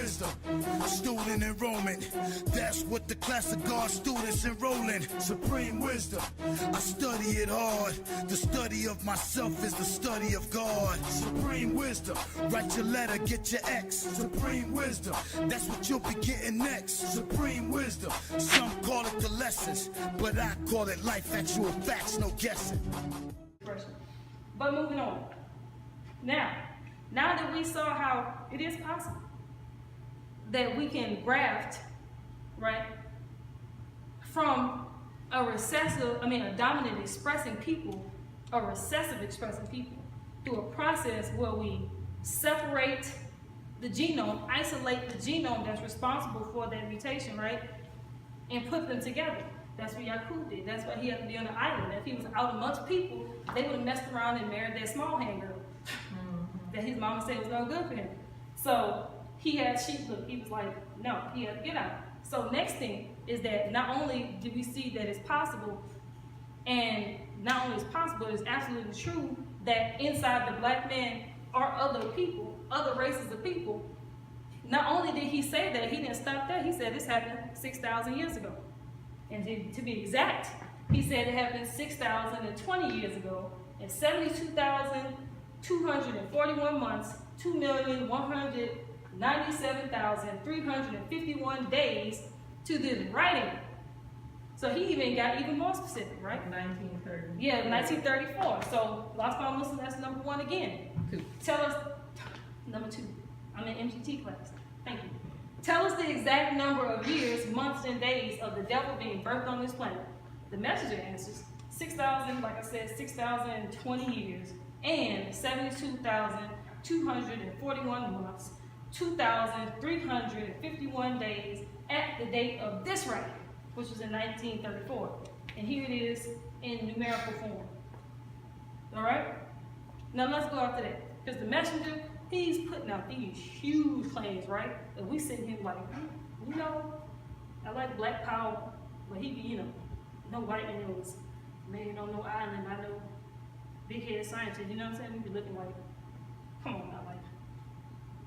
wisdom, student enrollment. That's what the class of God students enroll in. Supreme wisdom, I study it hard. The study of myself is the study of God. Supreme wisdom, write your letter, get your X. Supreme wisdom, that's what you'll be getting next. Supreme wisdom, some call it the lessons, but I call it life, actual facts, no guessing. But moving on. Now that we saw how it is possible that we can graft, right, from a dominant expressing people, a recessive expressing people, through a process where we separate the genome, isolate the genome that's responsible for that mutation, right, and put them together. That's what Yakub did. That's why he had to be on the island. If he was out amongst people, they would have messed around and married that small hand girl that his mama said was no good for him. So he had sheep look. He was like, no, he had to get out. So next thing is that not only do we see that it's possible, and not only is possible, it's absolutely true that inside the black man are other people, other races of people. Not only did he say that, he didn't stop there. He said this happened 6,000 years ago. And to be exact, he said it happened 6,020 years ago, and 72,241 months, 2,197,351 days to this writing. So he even got even more specific, right? 1930. Yeah, 1934. So Lost Found Muslim, that's number one again. Tell us, number two. I'm in MGT class. Thank you. Tell us the exact number of years, months, and days of the devil being birthed on this planet. The messenger answers 6,000, like I said, 6,020 years, and 72,241 months, 2,351 days at the date of this writing, which was in 1934. And here it is in numerical form. All right? Now let's go after that. Because the messenger, he's putting out these huge claims, right? And we sitting here like, you know, I like black power, but he be, you know, no white man was made on no island. I know big-headed scientists, you know what I'm saying? We be looking like, come on now, like,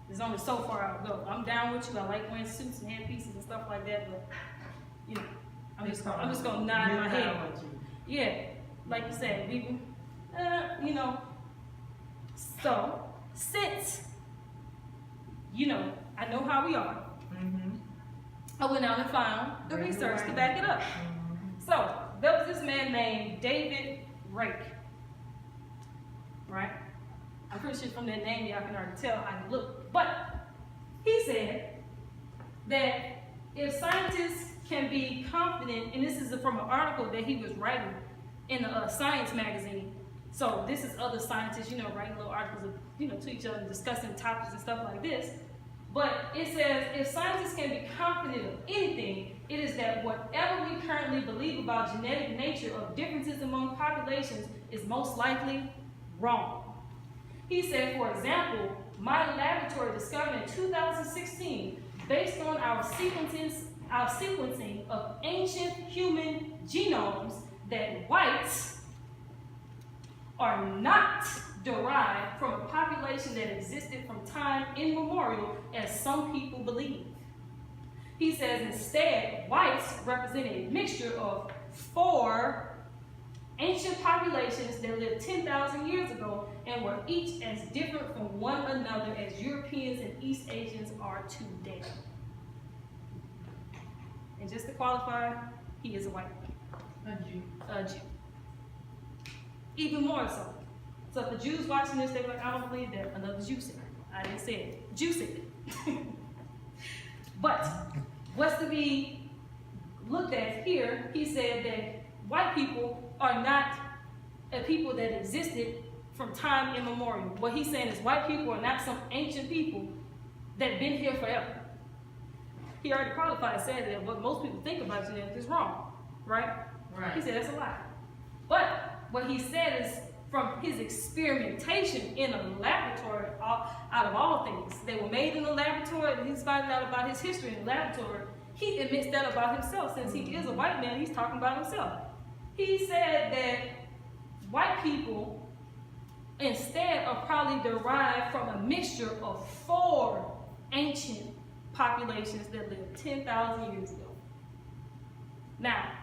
there's only so far I'll go. I'm down with you. I like wearing suits and handpieces and stuff like that, but, you know, I'm just gonna nod my head. Yeah, like you said, people, you know. So, since, you know, I know how we are, I went out and found the research to back it up. So, there was this man named David Rake, right? I'm pretty sure from that name y'all can already tell how he looked. But he said that if scientists can be confident, and this is from an article that he was writing in a Science magazine. So this is other scientists, you know, writing little articles, of, you know, to each other, discussing topics and stuff like this. But it says, if scientists can be confident of anything, it is that whatever we currently believe about genetic nature of differences among populations is most likely wrong. He said, for example, my laboratory discovered in 2016, based on our sequencing of ancient human genomes, that whites are not derived from a population that existed from time immemorial, as some people believe. He says instead, whites represent a mixture of 4 ancient populations that lived 10,000 years ago and were each as different from one another as Europeans and East Asians are today. And just to qualify, he is a white man. A Jew. Even more so. So if the Jews watching this, they're like, I don't believe that. Another Jew said it. I didn't say it. Jew said it. But what's to be looked at here, he said that white people are not a people that existed from time immemorial. What he's saying is white people are not some ancient people that have been here forever. He already qualified, said that what most people think about genetics is wrong, right? Right. He said that's a lie. But what he said is from his experimentation in a laboratory, out of all things, they were made in a laboratory, and he's finding out about his history in the laboratory. He admits that about himself. Since he is a white man, he's talking about himself. He said that white people instead are probably derived from a mixture of 4 ancient populations that lived 10,000 years ago. Now,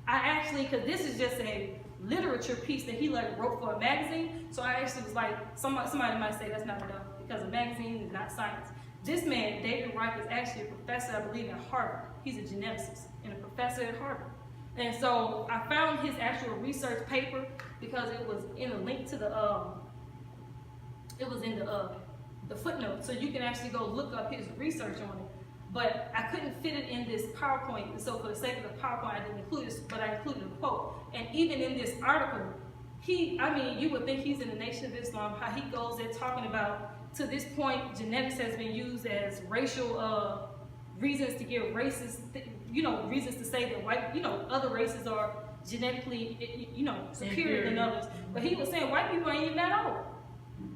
I actually, because this is just a literature piece that he like wrote for a magazine, so I actually was like, somebody might say that's not enough because a magazine is not science. This man, David Reich, is actually a professor, I believe, at Harvard. He's a geneticist and a professor at Harvard. And so I found his actual research paper because it was in a link to the footnote, so you can actually go look up his research on it. But I couldn't fit it in this PowerPoint, and so for the sake of the PowerPoint, I didn't include it, but I included a quote. And even in this article, you would think he's in the Nation of Islam, how he goes there talking about, to this point, genetics has been used as racial reasons to give racist, reasons to say that white, other races are genetically, superior than others. But he was saying white people ain't even that old.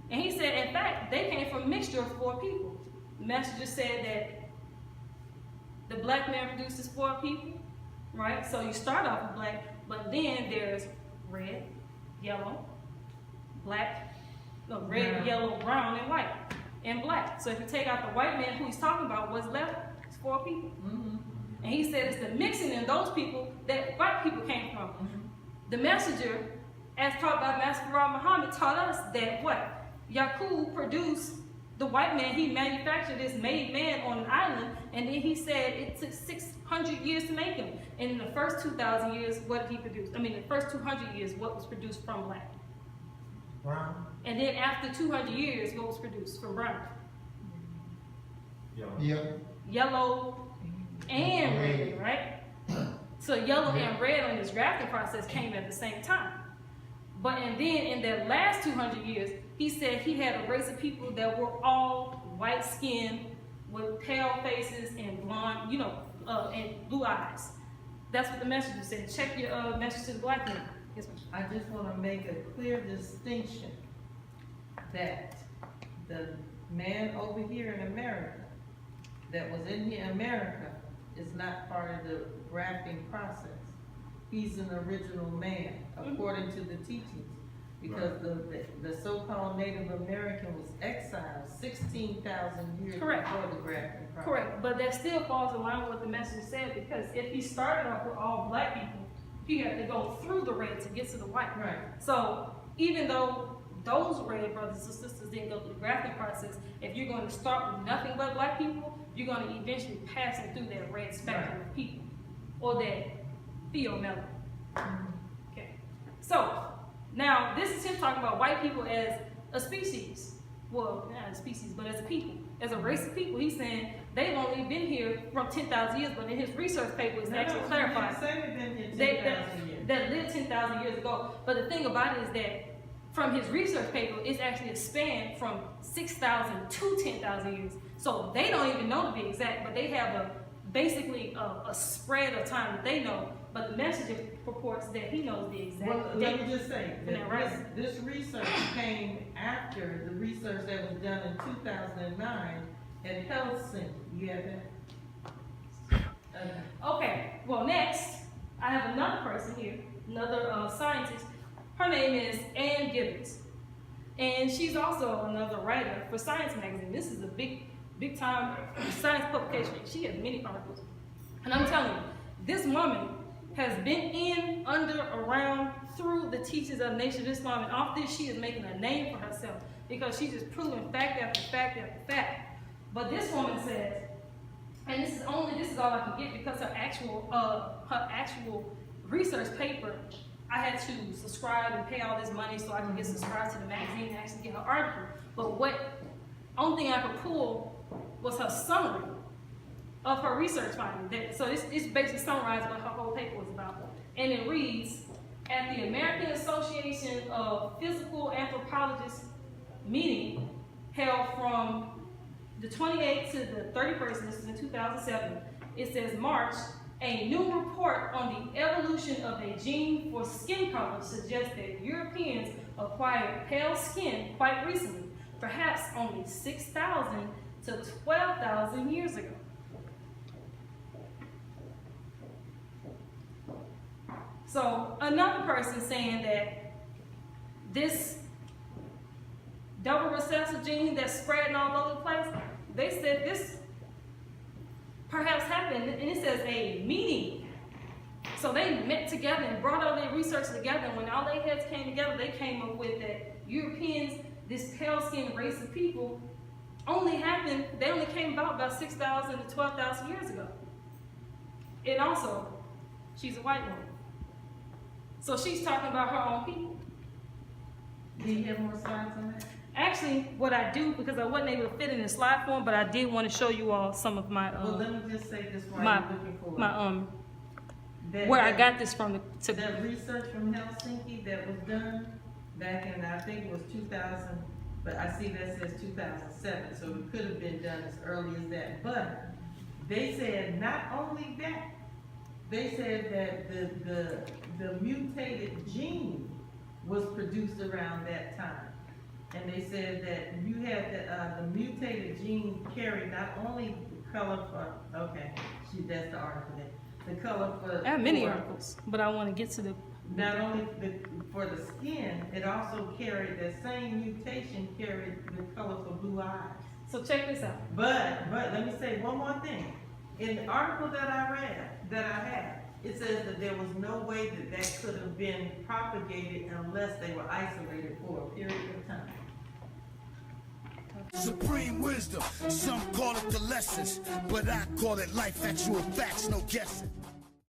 And he said, in fact, they came from a mixture of 4 people. The messenger said that the black man produces 4 people, right? So you start off with black, but then there's red, yellow, yellow, brown, and white, and black. So if you take out the white man who he's talking about, what's left is 4 people. Mm-hmm. And he said it's the mixing in those people that white people came from. Mm-hmm. The messenger, as taught by Master Farad Muhammad, taught us that what? Yaqub produced the white man. He manufactured this made man on an island, and then he said it took 600 years to make him. And in the first 2,000 years, what did he produce? I mean, the first 200 years, what was produced from black? Brown. And then after 200 years, what was produced from brown? Yellow and red, right? So yellow and red on this grafting process came at the same time. But and then in that last 200 years, he said he had a race of people that were all white skinned with pale faces and blonde, and blue eyes. That's what the messenger said. Check your message to the black man. Yes, ma'am. I just want to make a clear distinction that the man over here in America that was in America is not part of the grafting process. He's an original man, according to the teachings, because the so-called Native American was exiled 16,000 years before the grafting process. Correct, but that still falls in line with what the message said, because if he started off with all black people, he had to go through the red to get to the white. Right. So even though those red brothers and sisters didn't go through the grafting process, if you're going to start with nothing but black people, you're going to eventually pass it through that red spectrum of people, or that theomelanin. Okay. So now this is him talking about white people as a species. Well, not a species, but as a people, as a race of people. He's saying they've only been here from 10,000 years, but in his research paper, it's actually clarified that lived 10,000 years ago. But the thing about it is that from his research paper, it's actually a span from 6,000 to 10,000 years. So they don't even know to be exact, but they have basically a spread of time that they know. But the messenger purports that he knows the exact date. Let me just say that this research came after the research that was done in 2009 at Helsinki. You have that? Okay. Well, next I have another person here, another scientist. Her name is Ann Gibbons, and she's also another writer for Science Magazine. This is a big time science publication. She has many articles, and I'm telling you, this woman has been in, under, around, through the teachings of the Nation of Islam, and off this she is making a name for herself because she's just proving fact after fact after fact. But this woman says, and this is all I can get because her actual research paper, I had to subscribe and pay all this money so I can get subscribed to the magazine and actually get her article. But only thing I could pull was her summary of her research finding. So it's basically summarized what her whole paper was about. And it reads, at the American Association of Physical Anthropologists meeting held from the 28th to the 31st, this is in 2007, it says March, a new report on the evolution of a gene for skin color suggests that Europeans acquired pale skin quite recently, perhaps only 6,000 to 12,000 years ago. So another person saying that this double recessive gene that's spreading all over the place, they said this and it says a meeting. So they met together and brought all their research together. And when all their heads came together, they came up with that Europeans, this pale-skinned race of people, they only came about 6,000 to 12,000 years ago. And also, she's a white woman. So she's talking about her own people. Do you have more slides on that? Actually, what I do, because I wasn't able to fit in the slide form, but I did want to show you all some of my, Well, let me just say this while my, you're looking for it. my, That- where I that- got this from That research from Helsinki that was done back in, I think it was 2000, but I see that says 2007, so it could have been done as early as that. But they said not only that, they said that the mutated gene was produced around that time. And they said that you had the mutated gene carried not only the color for, okay, that's the article there. The color for. I have many for- articles, but I want to get to the. Not only for the skin, it also carried, that same mutation carried the color for blue eyes. So check this out. But let me say one more thing. In the article that I read, that I had, it says that there was no way that could have been propagated unless they were isolated for a period of time. Supreme wisdom, some call it the lessons, but I call it life, actual facts, no guessing.